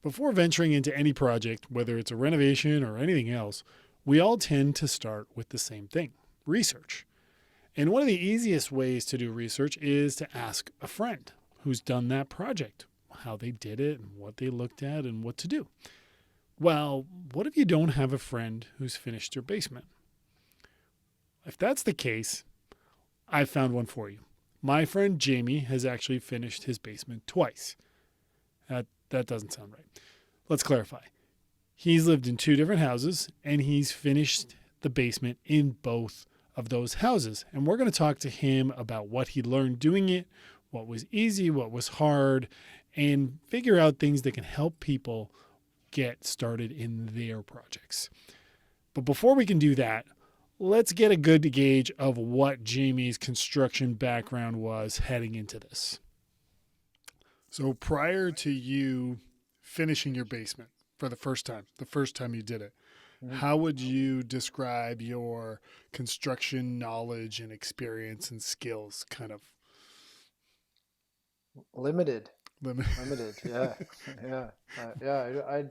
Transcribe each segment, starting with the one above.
Before venturing into any project, whether it's a renovation or anything else, we all tend to start with the same thing: research. And one of the easiest ways to do research is to ask a friend who's done that project, how they did it and what they looked at and what to do. Well, what if you don't have a friend who's finished their basement? If that's the case, I found one for you. My friend Jamie has actually finished his basement twice. That doesn't sound right. Let's clarify. He's lived in two different houses, and he's finished the basement in both of those houses. And we're going to talk to him about what he learned doing it, what was easy, what was hard, and figure out things that can help people get started in their projects. But before we can do that, let's get a good gauge of what Jamie's construction background was heading into this. So prior to you finishing your basement for the first time you did it, how would you describe your construction knowledge and experience and skills? Kind of Limited, limited. Yeah, yeah, yeah.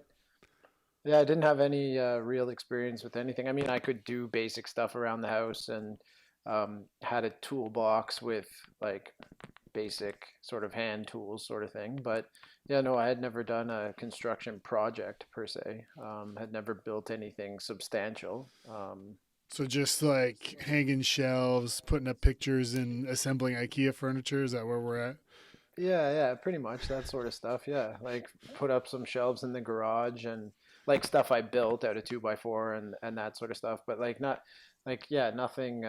I didn't have any real experience with anything. I mean, I could do basic stuff around the house and had a toolbox with like basic sort of hand tools sort of thing. But yeah, no, I had never done a construction project per se. Had never built anything substantial. So just like hanging shelves, putting up pictures, and assembling IKEA furniture. Is that where we're at? Yeah, yeah, pretty much that sort of stuff. Yeah, like put up some shelves in the garage and like stuff I built out of 2x4 and that sort of stuff. But like not like yeah, nothing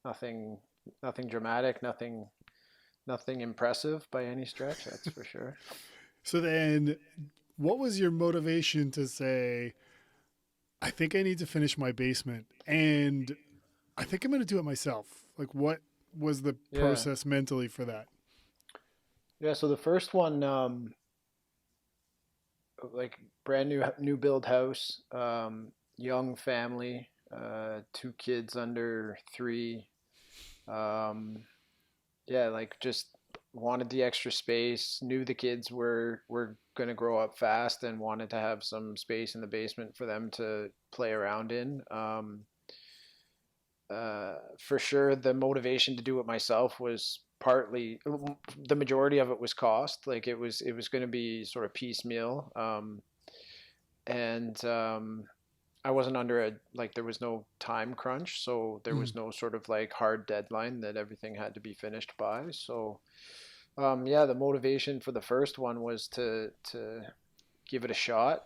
nothing nothing dramatic, nothing impressive by any stretch, that's for sure. So then, what was your motivation to say, I think I need to finish my basement and I think I'm going to do it myself? Like, what was the Yeah. process mentally for that? Yeah, so the first one like brand new build house, young family, two kids under 3. Um yeah, like just wanted the extra space, knew the kids were going to grow up fast and wanted to have some space in the basement for them to play around in. For sure, the motivation to do it myself was partly the majority of it was cost. Like it was going to be sort of piecemeal, and I wasn't under a like there was no time crunch, so there Mm. was no sort of like hard deadline that everything had to be finished by. So yeah, the motivation for the first one was to give it a shot.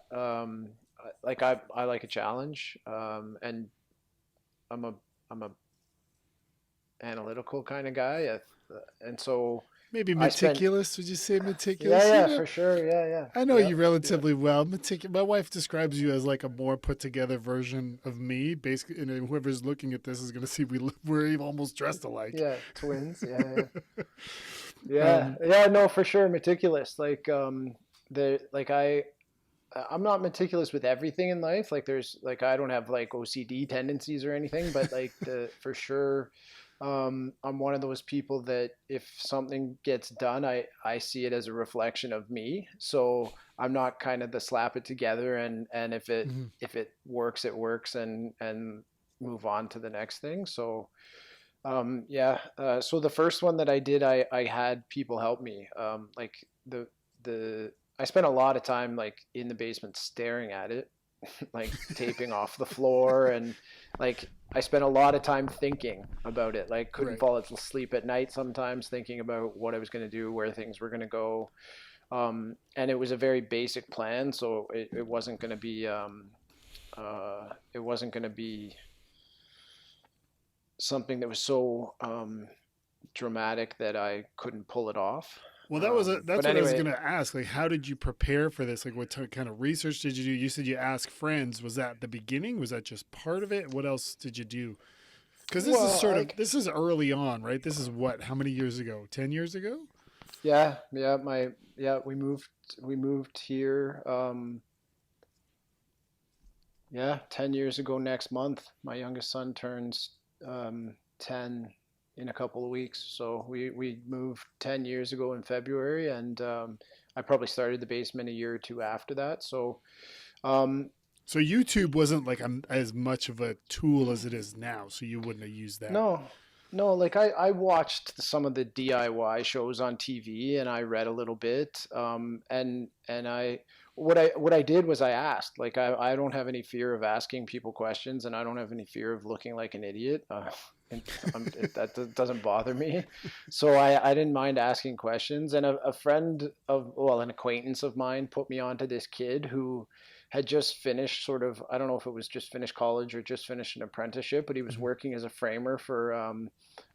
Like I like a challenge, and I'm a I'm a analytical kind of guy, and so Maybe I spent meticulous. Would you say yeah, meticulous? You yeah, know, for sure, yeah, yeah, I know yeah, you yeah, relatively well. My wife describes you as like a more put together version of me. Basically, and whoever's looking at this is going to see we're almost dressed alike. yeah, twins, yeah, yeah. Yeah, um, yeah, no, for sure, meticulous. Like, the like I'm not meticulous with everything in life. Like, there's like I don't have like OCD tendencies or anything, but like the for sure, I'm one of those people that if something gets done, I see it as a reflection of me. So I'm not kind of the slap it together and mhm. if it works, it works, and move on to the next thing. So yeah. So the first one that I did, I had people help me. Like the I spent a lot of time like in the basement staring at it, like taping off the floor, and like I spent a lot of time thinking about it. Like couldn't Right. fall asleep at night sometimes thinking about what I was going to do, where things were going to go. And it was a very basic plan, so it wasn't going to be it wasn't going to be something that was so dramatic that I couldn't pull it off. Well, But that's what I was anyway, gonna ask. Like, how did you prepare for this? Like, what kind of research did you do? You said you asked friends. Was that the beginning? Was that just part of it? What else did you do? Because well, like this is early on, right? This is what? How many years ago? 10 years ago? yeah, yeah, my yeah, we moved here yeah, 10 years ago next month. My youngest son turns 10 in a couple of weeks. So we moved 10 years ago in February, and I probably started the basement a year or two after that. So, um, So YouTube wasn't like as much of a tool as it is now, so you wouldn't have used that. no, no, like I watched some of the DIY shows on TV and I read a little bit. And what I did was I asked. Like I don't have any fear of asking people questions, and I don't have any fear of looking like an idiot. And doesn't bother me. So I didn't mind asking questions. And a friend of, well, an acquaintance of mine put me onto this kid who had just finished sort of, I don't know if it was just finished college or just finished an apprenticeship, but he was Mm-hmm. working as a framer for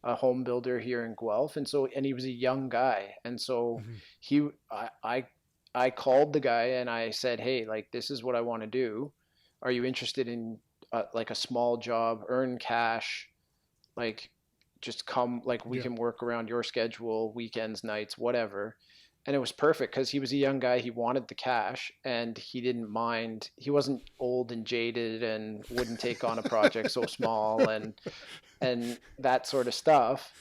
a home builder here in Guelph. And so, and he was a young guy. And so Mm-hmm. he, I called the guy and I said, hey, like, this is what I want to do. Are you interested in like a small job, earn cash, like just come, like we Yeah. can work around your schedule, weekends, nights, whatever. And it was perfect because he was a young guy. He wanted the cash and he didn't mind. He wasn't old and jaded and wouldn't take on a project so small and that sort of stuff.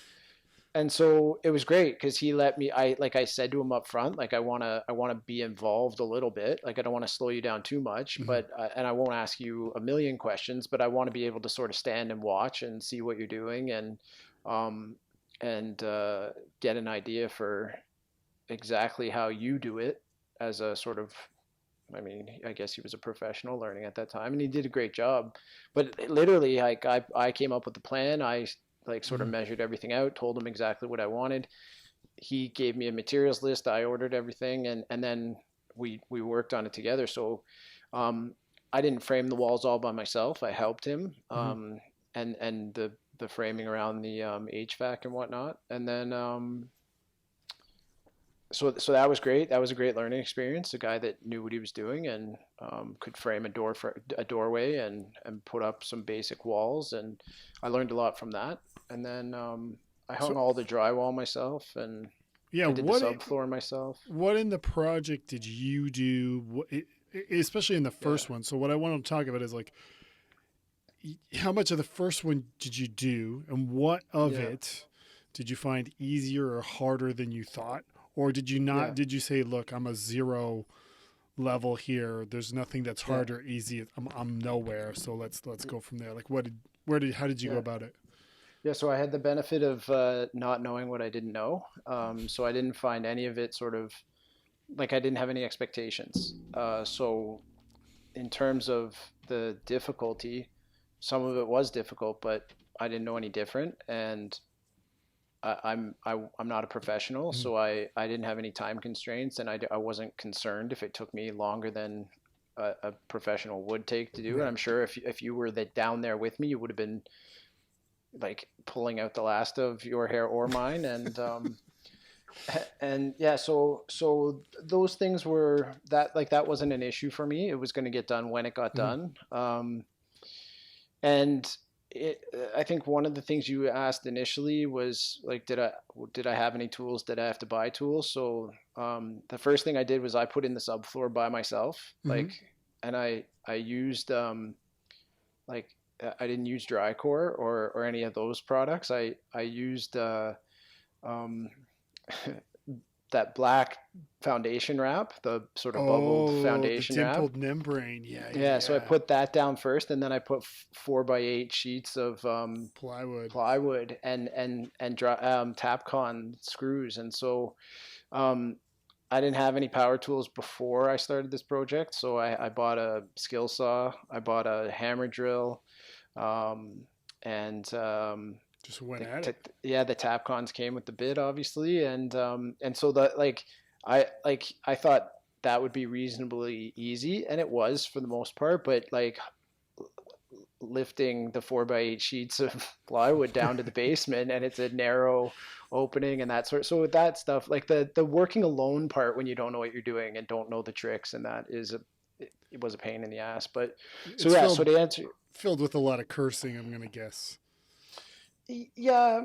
And so it was great because he let me, like I said to him up front, like I want to be involved a little bit. Like I don't want to slow you down too much, Mm-hmm. but and I won't ask you a million questions, but I want to be able to sort of stand and watch and see what you're doing um and get an idea for exactly how you do it as a sort of, I mean, I guess he was a professional learning at that time and he did a great job. But literally, like I came up with the plan. I like sort of Mm-hmm. measured everything out, told him exactly what I wanted. He gave me a materials list. I ordered everything and then we worked on it together. So um, I didn't frame the walls all by myself. I helped him Mm-hmm. and the framing around the HVAC and whatnot. And then so that was great. That was a great learning experience. A guy that knew what he was doing and could frame a door for a doorway and put up some basic walls, and I learned a lot from that. And then I hung So all the drywall myself, and yeah, I did the subfloor myself. what in the project did you do? Especially in the Yeah, first one. So what I want to talk about is like how much of the first one did you do, and what of yeah, it did you find easier or harder than you thought, or did you not? yeah, Did you say, "Look, I'm a zero level here. There's nothing that's yeah, hard or easy. I'm nowhere. So let's go from there." Like, how did you go yeah. about it? Yeah, so I had the benefit of not knowing what I didn't know. So I didn't find any of it sort of like I didn't have any expectations. So in terms of the difficulty, some of it was difficult, but I didn't know any different, and I'm not a professional, Mhm. so I didn't have any time constraints, and I wasn't concerned if it took me longer than a professional would take to do. And Right. I'm sure if you were down there with me, you would have been like pulling out the last of your hair or mine, and yeah, so those things were that like that wasn't an issue for me. It was going to get done when it got Mhm. done. And I think one of the things you asked initially was like, did I have any tools? Did I have to buy tools? So the first thing I did was I put in the subfloor by myself, Mhm. like, and I used like I didn't use Drycore or any of those products. I used um, that black foundation wrap, the sort of bubbled Oh, the foundation wrap. dimpled membrane. Yeah, yeah, Yeah, so I yeah. put that down first, and then I put 4x8 sheets of Plywood. plywood and Tapcon screws. And so um, I didn't have any power tools before I started this project, so I bought a skill saw, I bought a hammer drill, um, and Just went at it. yeah, the Tapcons came with the bid, obviously, and so that I thought that would be reasonably easy, and it was for the most part, but like lifting the 4x8 sheets of plywood down to the basement, and it's a narrow opening and that sort. So with that stuff, like the working alone part when you don't know what you're doing and don't know the tricks, and that is it was a pain in the ass. But so It's yeah, so to answer, filled with a lot of cursing, I'm gonna guess. yeah,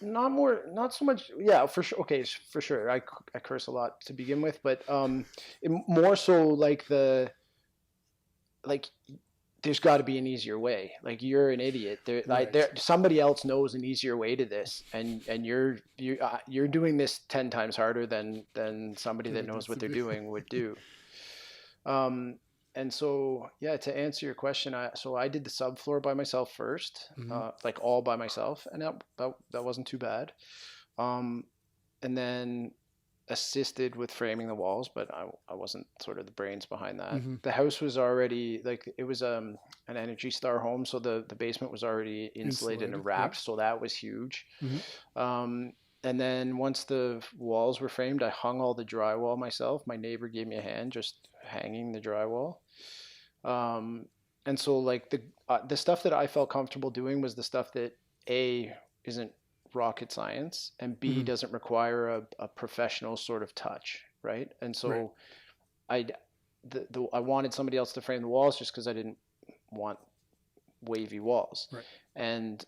not so much. Yeah, for sure. Okay, for sure. I curse a lot to begin with, but more so like like there's got to be an easier way. Like, you're an idiot. Right. Somebody else knows an easier way to this, and you're doing this 10 times harder than somebody Than that it knows needs what to they're be. doing would do. Um, and so, yeah, to answer your question, I did the subfloor by myself first, Hmm. like all by myself, and that wasn't too bad. Um, and then assisted with framing the walls, but I wasn't sort of the brains behind that. Hmm. The house was already like, it was an Energy Star home, so the basement was already insulated and Insulated. Yep. wrapped, so that was huge. Hmm. Um, and then once the walls were framed, I hung all the drywall myself. My neighbor gave me a hand just hanging the drywall. Um, and so, like, the stuff that I felt comfortable doing was the stuff that A, isn't rocket science, and B, Hmm. doesn't require a professional sort of touch, right? And Right. so I I wanted somebody else to frame the walls just because I didn't want wavy walls, Right. and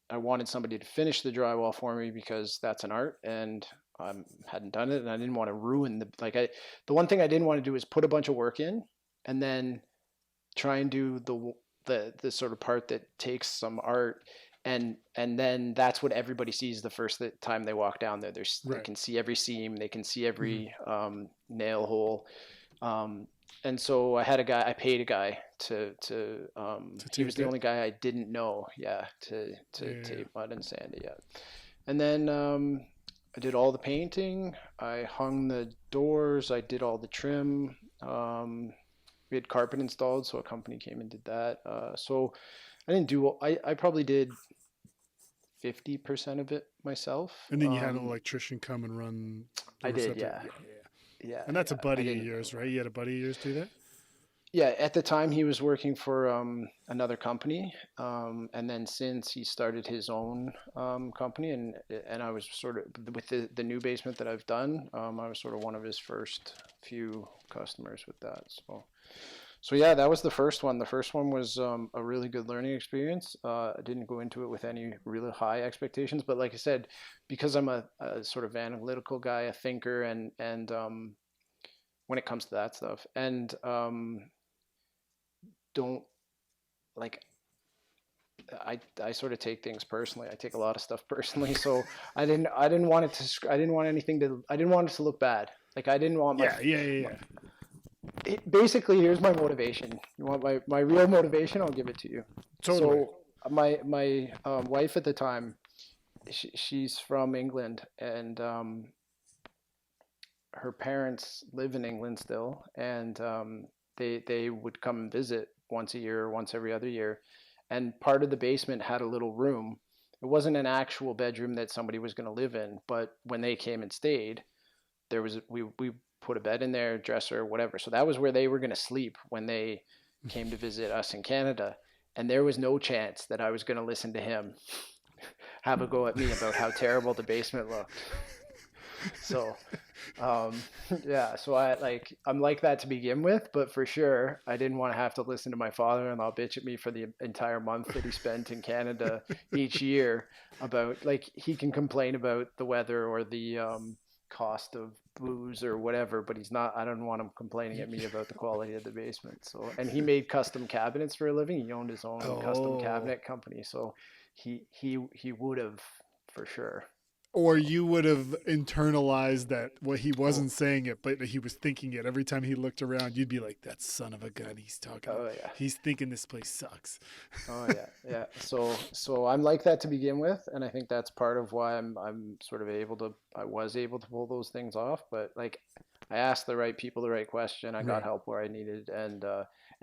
I wanted somebody to finish the drywall for me because that's an art, and I hadn't done it, and I didn't want to ruin the one thing I didn't want to do is put a bunch of work in and then try and do the sort of part that takes some art, and then that's what everybody sees the first time they walk down there. They Right. can see every seam, they can see Hmm. every nail hole, um, and so I paid a guy To he was tape the it. only guy I didn't know, yeah, Yeah. to Yeah, yeah. tape, mud, and sand it, yeah. And then I did all the painting. I hung the doors. I did all the trim. We had carpet installed, so a company came and did that. So I didn't do. I probably did 50% of it myself. And then you had an electrician come and run the I rest did, of it. yeah, Yeah, yeah, yeah. yeah, And that's a yeah. I buddy of didn't. yours, right? You had a buddy of yours do that? Yeah, at the time he was working for another company, and then since he started his own company, and I was sort of with the new basement that I've done, I was sort of one of his first few customers with that. So yeah, that was the first one. The first one was a really good learning experience. I didn't go into it with any really high expectations, but like I said, because I'm a sort of analytical guy, a thinker, and when it comes to that stuff, and don't like I sort of take things personally. I take a lot of stuff personally, so I didn't want anything to I didn't want it to look bad. Like, I didn't want Yeah, yeah, yeah, yeah. basically, here's my motivation. You want my real motivation? I'll give it to you. Totally. So my wife at the time, she's from England, and her parents live in England still, and they would come and visit once a year, once every other year, and part of the basement had a little room. It wasn't an actual bedroom that somebody was going to live in, but when they came and stayed, there was we put a bed in there, dresser, whatever. So that was where they were going to sleep when they came to visit us in Canada. And there was no chance that I was going to listen to him have a go at me about how terrible the basement looked. So um, yeah, so I'm like that to begin with, but for sure I didn't want to have to listen to my father-in-law bitch at me for the entire month that he spent in Canada each year about, like, he can complain about the weather or the cost of booze or whatever, but I don't want him complaining at me about the quality of the basement. So, and he made custom cabinets for a living. He owned his own custom Oh. cabinet company, so he would have for sure. Or So, you would have internalized that what he oh, wasn't saying it, but he was thinking it. Every time he looked around, you'd be like, that son of a gun, he's talking. oh yeah. He's thinking this place sucks. Oh yeah, yeah. So I'm like that to begin with, and I think that's part of why I'm sort of I was able to pull those things off. But, like, I asked the right people the right question. I got Right. help where I needed, and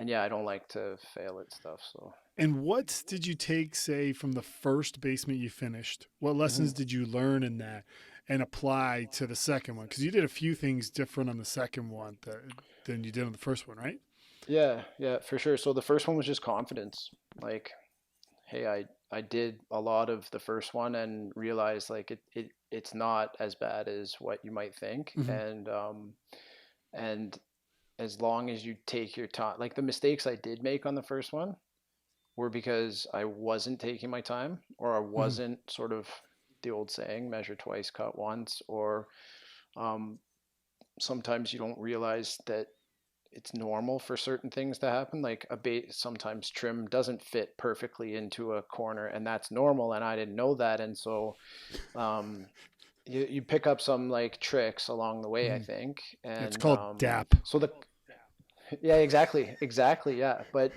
yeah, I don't like to fail at stuff. So. And what did you take, say, from the first basement you finished? What hmm lessons did you learn in that and apply to the second one? Because you did a few things different on the second one than you did on the first one, right? Yeah, yeah, for sure. So the first one was just confidence. Like, hey, I did a lot of the first one and realized, like, it's not as bad as what you might think, Hmm. and as long as you take your time, like, the mistakes I did make on the first one were because I wasn't taking my time, or I Hmm. wasn't sort of, the old saying, measure twice, cut once, or um, sometimes you don't realize that it's normal for certain things to happen. Like a base, sometimes trim doesn't fit perfectly into a corner, and that's normal. And I didn't know that, and so um, you pick up some like tricks along the way, I Mm. think. It's And called DAP. so the yeah, exactly, yeah. But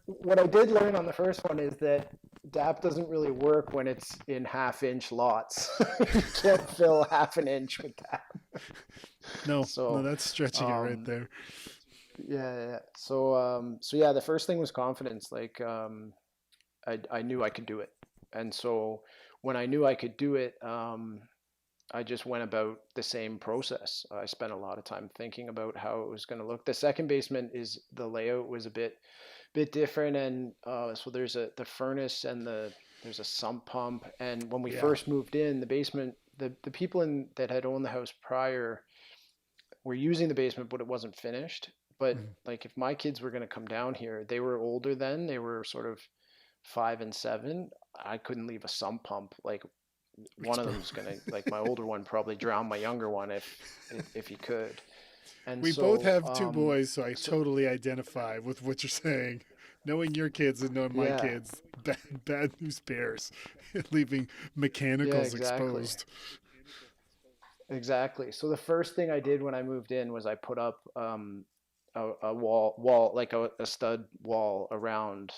what I did learn on the first one is that DAP doesn't really work when it's in half-inch lots. You can't fill half an inch with DAP. No, no, So that's stretching it right um, there. yeah. So yeah, the first thing was confidence. Like I knew I could do it, and so when I knew I could do it, I just went about the same process. I spent a lot of time thinking about how it was going to look. The second basement is the layout was a bit different, and so there's the furnace and there's a sump pump. And when we Yeah. first moved in, the basement, the people that had owned the house prior were using the basement, but it wasn't finished. But Mhm. like if my kids were going to come down here, they were older then. They were sort of 5 and 7. I couldn't leave a sump pump. Like one of them's gonna, like my older one probably drown my younger one if he could. And We both so have two boys, so I totally identify with what you're saying. Knowing your kids and knowing my yeah, kids, bad news bears, leaving yeah, mechanicals exactly. exposed. Exactly. So the first thing I did when I moved in was I put up a wall like a stud wall around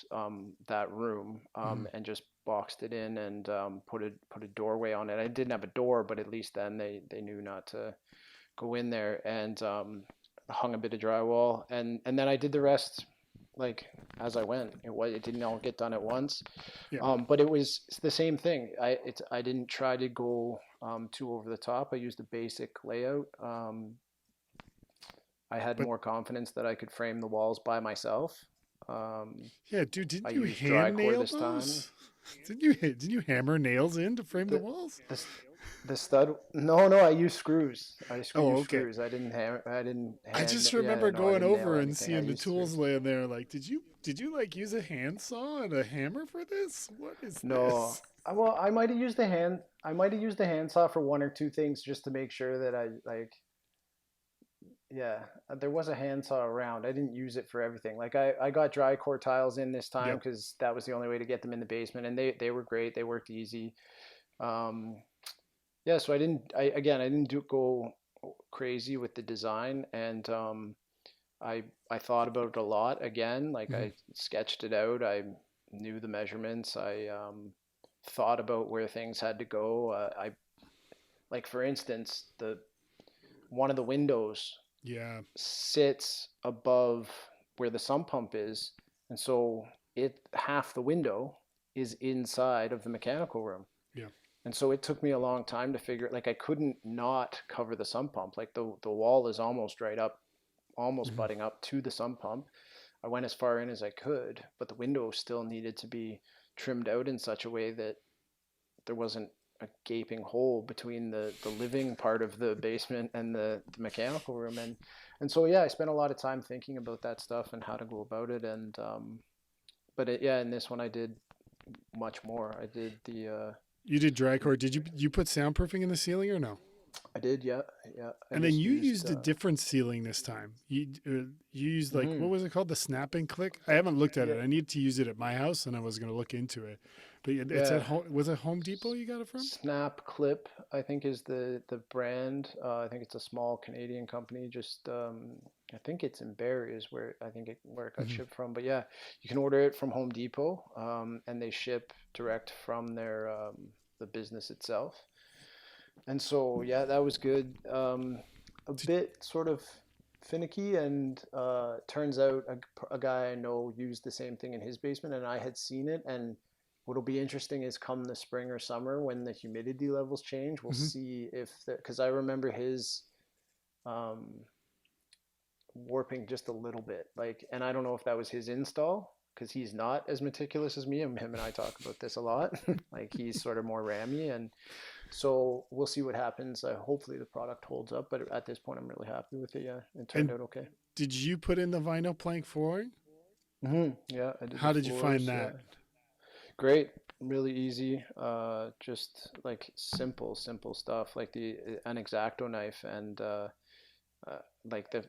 that room, Mhm. and just boxed it in, and put a doorway on it. I didn't have a door, but at least then they knew not to go in there, and hung a bit of drywall, and then I did the rest like as I went. It didn't all get done at once. Yeah, But it was the same thing. I didn't try to go too over the top. I used a basic layout. I had but more confidence that I could frame the walls by myself. Um, yeah, dude, I didn't you used dry hand core nail this time. those? Didn't you hammer nails in to frame the The walls? the the stud. No, I used screws. Oh, Used okay. screws. I didn't hammer. I didn't I hand. just Yeah, remember no, I going didn't nail over and anything. I seeing the used tools screws. laying there. Like, did you like use a handsaw and a hammer for this? What is No. this? Well, I might have used the hand. I might have used the handsaw for one or two things just to make sure that I like. Yeah, there was a handsaw around. I didn't use it for everything. Like I got dry core tiles in this time Yep. because that was the only way to get them in the basement, and they were great. They worked easy. Um, yeah, so I didn't go crazy with the design, and I thought about it a lot again. Like Mhm. I sketched it out. I knew the measurements. I thought about where things had to go. I like for instance the one of the windows Yeah. sits above where the sump pump is, and so it half the window is inside of the mechanical room. Yeah. And so it took me a long time to figure like I couldn't not cover the sump pump. Like the wall is almost right up, almost Mhm. butting up to the sump pump. I went as far in as I could, but the window still needed to be trimmed out in such a way that there wasn't a gaping hole between the living part of the basement and the mechanical room. And so yeah, I spent a lot of time thinking about that stuff and how to go about it. And but yeah, in this one I did much more. I did You did dry core. Did you put soundproofing in the ceiling or no? I did, yeah, I And then just you used used a different ceiling this time. You used like mm-hmm. what was it called? The snap and click. I haven't looked at Yeah, it. I need to use it at my house, and I was going to look into it. But it's at yeah. home. Was it Home Depot you got it from? Snap Clip, I think, is the brand. I think it's a small Canadian company. Just I think it's in Barrie is where where it got Hmm. shipped from. But yeah, you can order it from Home Depot, and they ship direct from the business itself. And so yeah, that was good. A Did, bit sort of finicky, and turns out a guy I know used the same thing in his basement, and I had seen it. And what'll be interesting is come the spring or summer when the humidity levels change, we'll mhm. see if because I remember his um, warping just a little bit, like, and I don't know if that was his install because he's not as meticulous as me, and him and I talk about this a lot. Like he's sort of more rammy, and so we'll see what happens. Hopefully the product holds up, but at this point, I'm really happy with it. Yeah, it turned And out okay. did you put in the vinyl plank flooring? Yeah, I did the How did you find floors. Yeah, that? great, really easy. Just like simple stuff, like the an X-Acto knife, and like the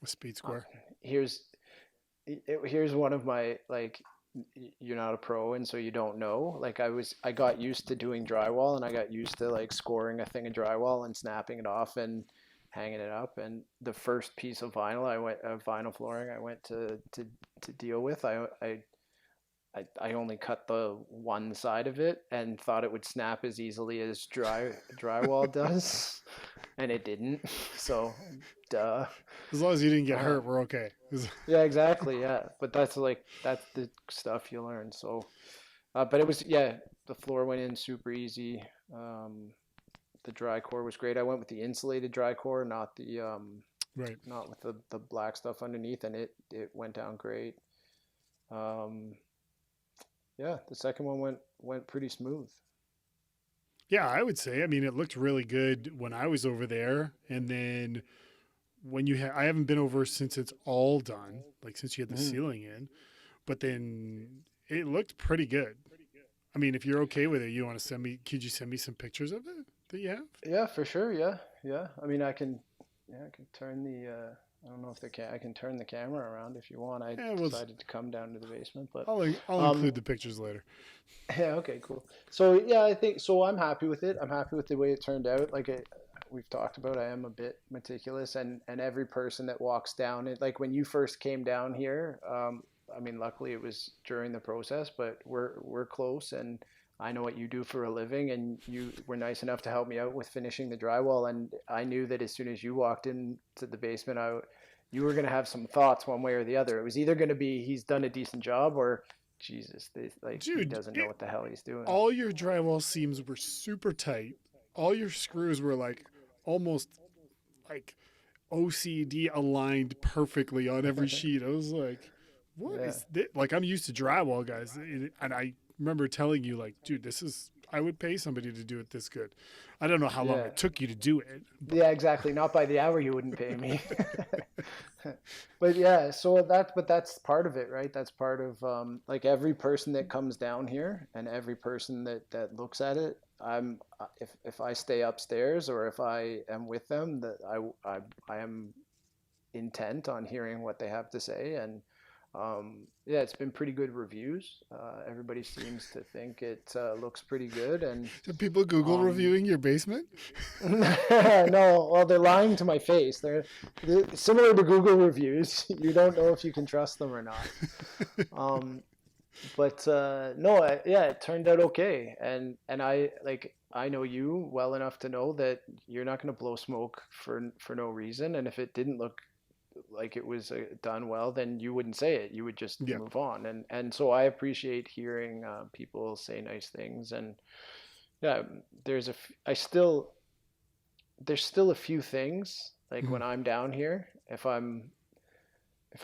A speed Uh, square. here's here's one of my like you're not a pro and so you don't know. Like I got used to doing drywall and I got used to like scoring a thing of drywall and snapping it off and hanging it up. And the first piece of vinyl flooring I went to deal with, I only cut the one side of it and thought it would snap as easily as drywall does, and it didn't. So, duh. As long as you didn't get Uh, hurt, we're okay. yeah, exactly. Yeah, but that's the stuff you learn. So, but it was yeah, the floor went in super easy. Um, the dry core was great. I went with the insulated dry core, Right. not with the black stuff underneath, and it went down great. Um, yeah, the second one went pretty smooth. Yeah, I would say. I mean, it looked really good when I was over there, and then when I haven't been over since it's all done, like since you had the Mhm. ceiling in, but then it looked pretty good. I mean, if you're okay with it, you want to send me, could you send me some pictures of it that you have? Yeah, for sure. Yeah, yeah. I mean, I can turn the. I don't know if I can turn the camera around if you want. I Yeah, well, decided to come down to the basement, but I'll um, include the pictures later. yeah. Okay, cool. So yeah, I think so. I'm happy with it. I'm happy with the way it turned out. We've talked about, I am a bit meticulous, and every person that walks down it, like when you first came down here, I mean, luckily it was during the process, but we're close, and I know what you do for a living, and you were nice enough to help me out with finishing the drywall, and I knew that as soon as you walked into the basement, you were going to have some thoughts one way or the other. It was either going to be he's done a decent job, or Jesus, like he Dude, doesn't know what the hell he's doing. all your drywall seams were super tight. All your screws were like almost like OCD aligned perfectly on every sheet. I was like, what Yeah. is this? Like, I'm used to drywall, guys. And I remember telling you, like, dude, I would pay somebody to do it this good. I don't know how long Yeah. it took you to do it, but Yeah, exactly. Not by the hour you wouldn't pay me. But yeah, but that's part of it, right? That's part of like every person that comes down here and every person that looks at it. If I stay upstairs or if I am with them, that I am intent on hearing what they have to say. And yeah, it's been pretty good reviews. Everybody seems to think it looks pretty good, and did people Google um, reviewing your basement? no, well, they're lying to my face. They're similar to Google reviews. You don't know if you can trust them or not. Um, but no, yeah, it turned out okay. And I know you well enough to know that you're not going to blow smoke for no reason. And if it didn't look like it was done well, then you wouldn't say it. You would just Yeah. move on. And so I appreciate hearing people say nice things. And yeah, there's a f- I still there's still a few things like Mhm. when I'm down here, if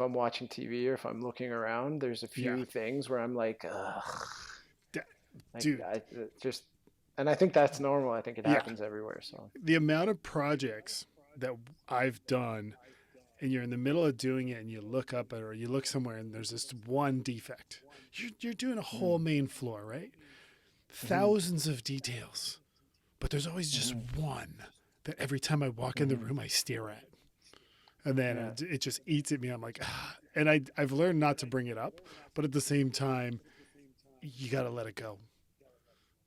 I'm watching TV or if I'm looking around, there's a Yeah. few things where I'm like, ugh, D- like Dude, I just, and I think that's normal. I think it yeah. happens everywhere. So The amount of projects that I've done, and you're in the middle of doing it and you look up or you look somewhere and there's this one defect. You're doing a whole mm, main floor, right? hmm Thousands of details, but there's always just hmm one that every time I walk in the hmm room I stare at, and then yeah, it just eats at me. I'm like, ah. And I've learned not to bring it up, but at the same time, you got to let it go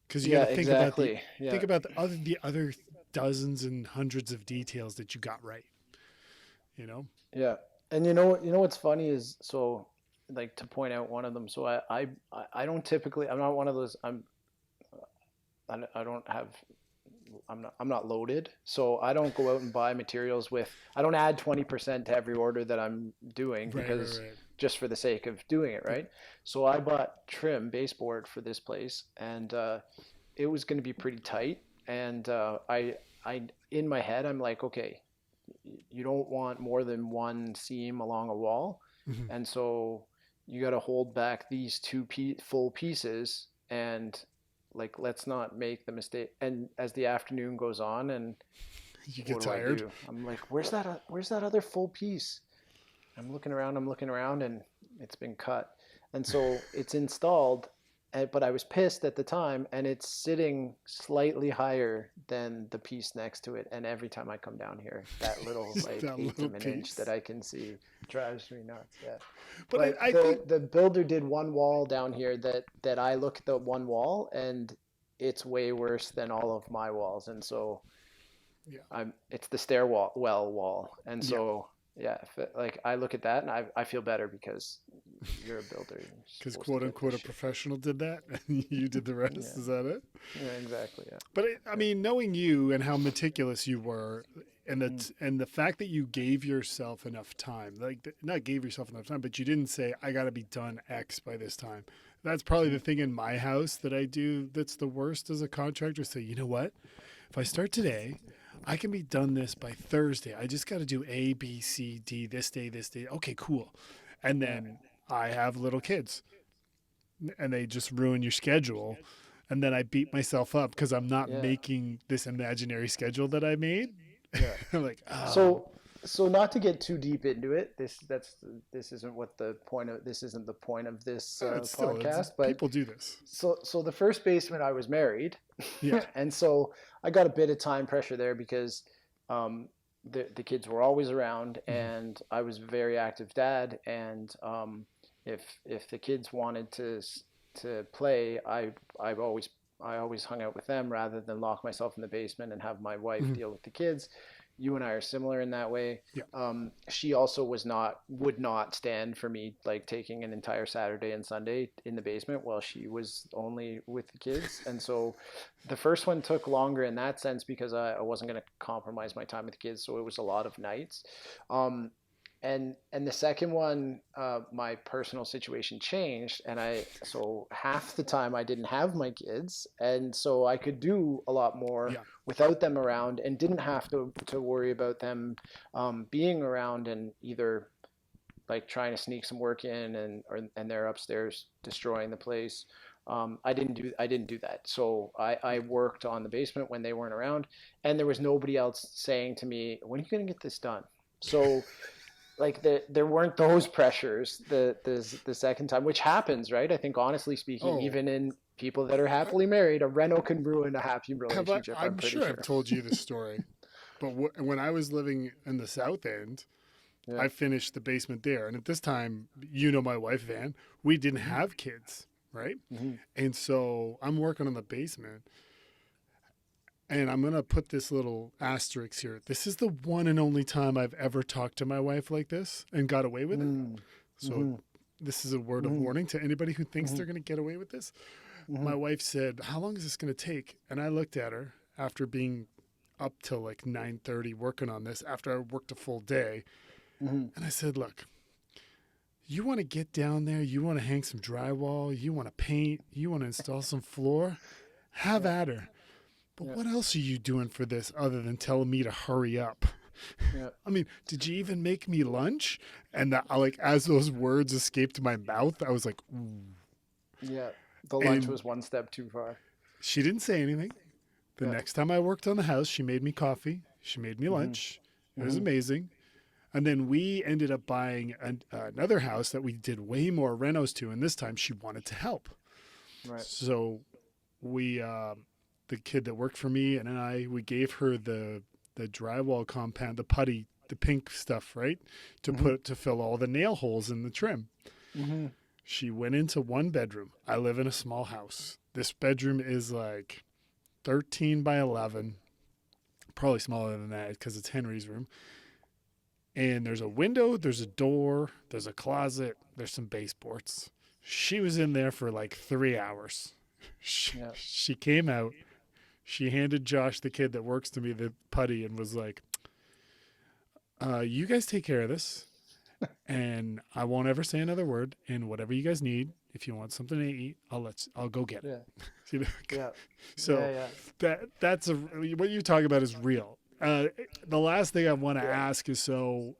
because you got yeah, to exactly, think yeah, about the other dozens and hundreds of details that you got right. You know? yeah. And you know what's funny is so like to point out one of them. So I don't typically, I'm not one of those. I don't have I'm not loaded, so I don't go out and buy materials with. I don't add 20% to every order that I'm doing Right, right, because right. just for the sake of doing it, right? So I bought trim baseboard for this place, and it was going to be pretty tight. And I in my head I'm like, okay, you don't want more than one seam along a wall, Mhm. and so you got to hold back these full pieces and like let's not make the mistake. And as the afternoon goes on and You get what do I tired. do? I'm like, where's that other full piece? I'm looking around, and it's been cut. And so it's installed, but I was pissed at the time, and it's sitting slightly higher than the piece next to it. And every time I come down here, that little like That eighth little of an inch that piece. I can see drives me nuts. Yeah. But But I think, the builder did one wall down here that I look at the one wall, and it's way worse than all of my walls. And so yeah, it's the stairwell wall. And yeah, so yeah, like I look at that and I feel better because you're a builder. You're because supposed to quote get this unquote a shit. professional did that, and you did the rest. Yeah. Is that it? Yeah, exactly. Yeah. But I mean, knowing you and how meticulous you were, Mm. and the fact that you gave yourself enough time, like not gave yourself enough time, but you didn't say I got to be done X by this time. That's probably the Mm. thing in my house that I do that's the worst as a contractor. Say, you know what? If I start today, I can be done this by Thursday. I just got to do A, B, C, D this day, this day. Okay, cool. And Yeah. then I have little kids and they just ruin your schedule. And then I beat myself up because I'm not Yeah. making this imaginary schedule that I made. Yeah. I'm like, oh, So so not to get too deep into it, this isn't what the point of this isn't the point of this it's still, podcast, but people do this. so the first basement I was married, Yeah. and so I got a bit of time pressure there because the kids were always around, Mhm. and I was a very active dad, and if the kids wanted to play, I always hung out with them rather than lock myself in the basement and have my wife Mhm. deal with the kids. You and I are similar in that way. Yeah. She also would not stand for me like taking an entire Saturday and Sunday in the basement while she was only with the kids. And so the first one took longer in that sense because I wasn't going to compromise my time with the kids. So it was a lot of nights. Um, and the second one, my personal situation changed, and so half the time I didn't have my kids, and so I could do a lot more Yeah. without them around, and didn't have to worry about them being around and either like trying to sneak some work in and they're upstairs destroying the place. I didn't do that. So I worked on the basement when they weren't around, and there was nobody else saying to me, "When are you going to get this done?" So like there weren't those pressures the second time, which happens, right? I think honestly speaking, Oh, even in people that are happily married, a reno can ruin a happy have I? relationship, I'm I'm pretty sure I've sure. told you this story, but when I was living in the South End, Yeah. I finished the basement there. And at this time, you know, my wife, Van, we didn't Mm-hmm. have kids, right? Mm-hmm. And so I'm working on the basement. And I'm going to put this little asterisk here. This is the one and only time I've ever talked to my wife like this and got away with it. So Mm-hmm. this is a word of Mm-hmm. warning to anybody who thinks Mm-hmm. they're going to get away with this. Mm-hmm. My wife said, "How long is this going to take?" And I looked at her after being up till like 9:30 working on this after I worked a full day. Mm-hmm. And I said, "Look, you want to get down there, you want to hang some drywall, you want to paint, you want to install some floor, have Yeah. at her. But Yeah. what else are you doing for this other than telling me to hurry up?" Yeah. I mean, did you even make me lunch? And that, like, as those words escaped my mouth, I was like, ooh. Yeah. The lunch And was one step too far. she didn't say anything. The Yeah. next time I worked on the house, she made me coffee. She made me Mm-hmm. lunch. It was Mm-hmm. amazing. And then we ended up buying another house that we did way more renos to. And this time she wanted to help. Right. So we, the kid that worked for me and we gave her the drywall compound, the putty, the pink stuff, right? Mm-hmm. To fill all the nail holes in the trim. Mm-hmm. She went into one bedroom. I live in a small house. This bedroom is like 13 by 11, probably smaller than that because it's Henry's room. And there's a window, there's a door, there's a closet, there's some baseboards. She was in there for like 3 hours. Yeah. She came out. She handed Josh, the kid that works to me, the putty and was like, "You guys take care of this. And I won't ever say another word. And whatever you guys need, if you want something to eat, I'll go get it." Yeah. You know? Yeah. So Yeah. that's what you're talking about is real. The last thing I want to Yeah. ask is, so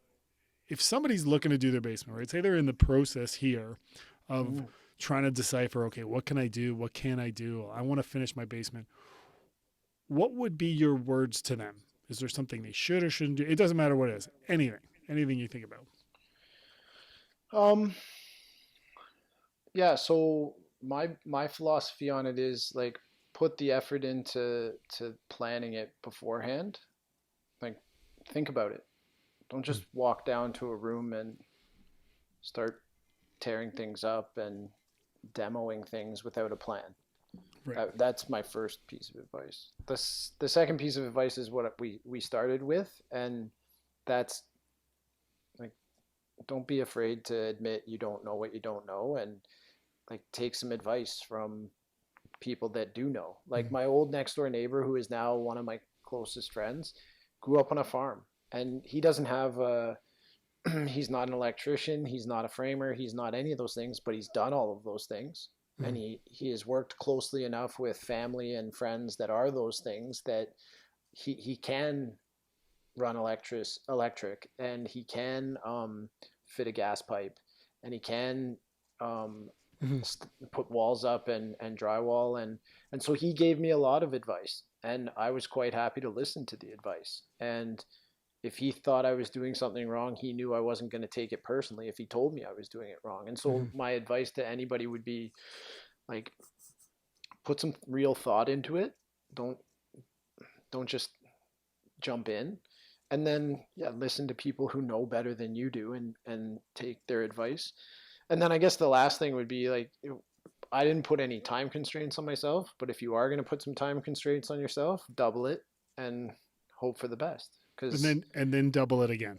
if somebody's looking to do their basement, right? Say they're in the process here of Mm-hmm. trying to decipher, okay, what can I do? What can I do? I want to finish my basement. What would be your words to them? Is there something they should or shouldn't do? It doesn't matter what it is. Anything you think about. Um. Yeah. So my philosophy on it is like put the effort into to planning it beforehand. Like think about it. Don't Mm. just walk down to a room and start tearing things up and demoing things without a plan. Right. That's my first piece of advice. The second piece of advice is what we started with, and that's like don't be afraid to admit you don't know what you don't know, and like take some advice from people that do know. Like Mm. my old next door neighbor, who is now one of my closest friends, grew up on a farm, and he doesn't have a he's not an electrician, he's not a framer, he's not any of those things, but he's done all of those things. And Mm. he has worked closely enough with family and friends that are those things that he can run electric, and he can fit a gas pipe, and he can um, Mm. put walls up and drywall, and so he gave me a lot of advice, and I was quite happy to listen to the advice. And if he thought I was doing something wrong, he knew I wasn't going to take it personally if he told me I was doing it wrong. And so Mm. my advice to anybody would be like put some real thought into it. Don't don't just jump in. And then yeah, listen to people who know better than you do and take their advice. And then I guess the last thing would be like I didn't put any time constraints on myself, but if you are going to put some time constraints on yourself, double it and hope for the best. Because And then double it again.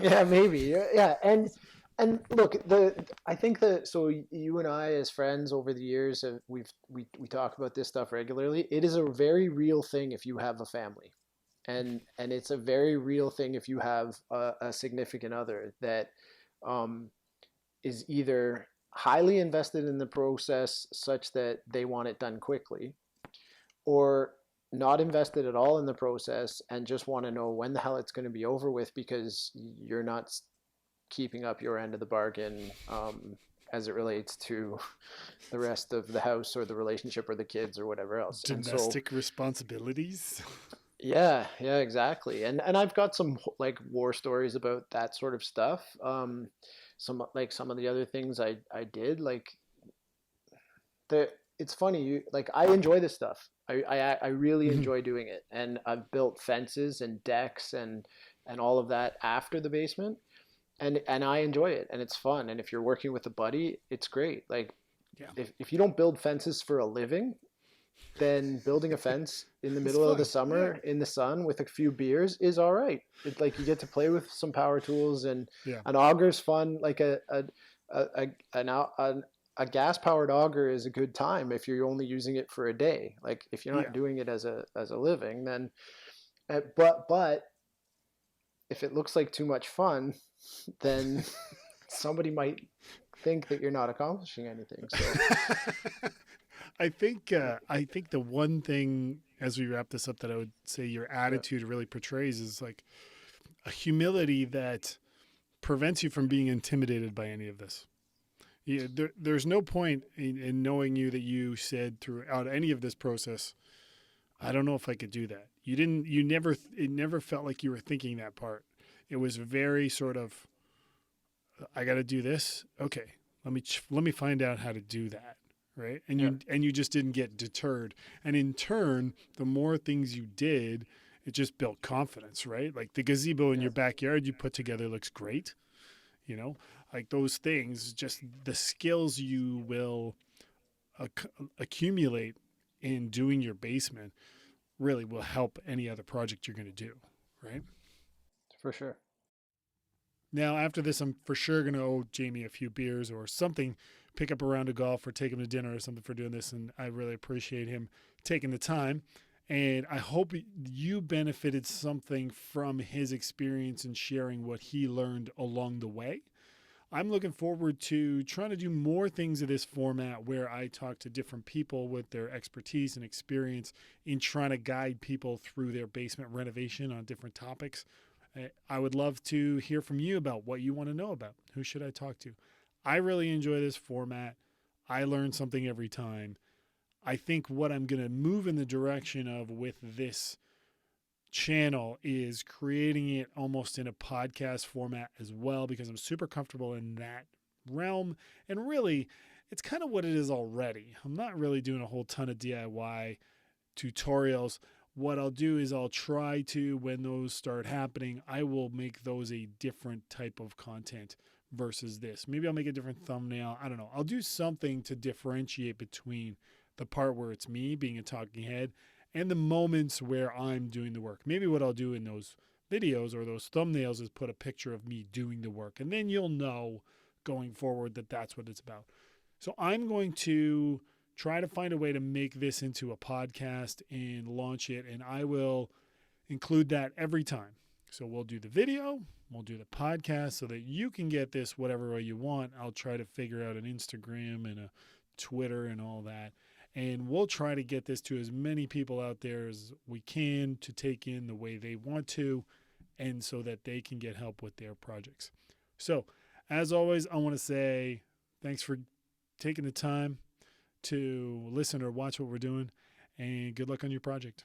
yeah, maybe. Yeah, and look, the I think that so you and I as friends over the years have, we talk about this stuff regularly. It is a very real thing if you have a family, and it's a very real thing if you have a significant other that um, is either highly invested in the process such that they want it done quickly, or not invested at all in the process and just want to know when the hell it's going to be over with because you're not keeping up your end of the bargain as it relates to the rest of the house or the relationship or the kids or whatever else. And so, Domestic responsibilities. yeah, exactly. And I've got some like war stories about that sort of stuff. Some of the other things I did like the it's funny you like I enjoy this stuff. I really Mhm. enjoy doing it, and I've built fences and decks and all of that after the basement, and I enjoy it, and it's fun. And if you're working with a buddy, it's great. Like Yeah. if you don't build fences for a living, then building a fence in the It's middle of the fun. Yeah. summer in the sun with a few beers is all right. It's like you get to play with some power tools, and Yeah. an auger's fun. Like a gas powered auger is a good time if you're only using it for a day. Like if you're not Yeah. doing it as a living, then but if it looks like too much fun, then somebody might think that you're not accomplishing anything. So I think the one thing as we wrap this up that I would say your yeah, attitude really portrays is like a humility that prevents you from being intimidated by any of this. Yeah, there's no point in knowing you that you said throughout any of this process, I don't know if I could do that. You didn't. You never. It never felt like you were thinking that part. It was very sort of, I got to do this. Okay, let me find out how to do that. Right, yeah, and you just didn't get deterred. And in turn, the more things you did, it just built confidence. Right, like the gazebo in yeah, your backyard you put together looks great. You know, like those things, just the skills you will accumulate in doing your basement really will help any other project you're going to do, right? for sure. Now, after this, I'm for sure going to owe Jamie a few beers or something, pick up a round of golf or take him to dinner or something for doing this. And I really appreciate him taking the time. And I hope you benefited something from his experience and sharing what he learned along the way. I'm looking forward to trying to do more things of this format where I talk to different people with their expertise and experience in trying to guide people through their basement renovation on different topics. I would love to hear from you about what you want to know about. Who should I talk to? I really enjoy this format. I learn something every time. I think what I'm going to move in the direction of with this channel is creating it almost in a podcast format as well because I'm super comfortable in that realm. And really, it's kind of what it is already. I'm not really doing a whole ton of DIY tutorials. What I'll do is I'll try to, when those start happening, I will make those a different type of content versus this. Maybe I'll make a different thumbnail. I don't know. I'll do something to differentiate between the part where it's me being a talking head and the moments where I'm doing the work. Maybe what I'll do in those videos or those thumbnails is put a picture of me doing the work, and then you'll know going forward that that's what it's about. So I'm going to try to find a way to make this into a podcast and launch it, and I will include that every time. So we'll do the video, we'll do the podcast so that you can get this whatever way you want. I'll try to figure out an Instagram and a Twitter and all that. And we'll try to get this to as many people out there as we can to take in the way they want to, and so that they can get help with their projects. So, as always, I want to say thanks for taking the time to listen or watch what we're doing, and good luck on your project.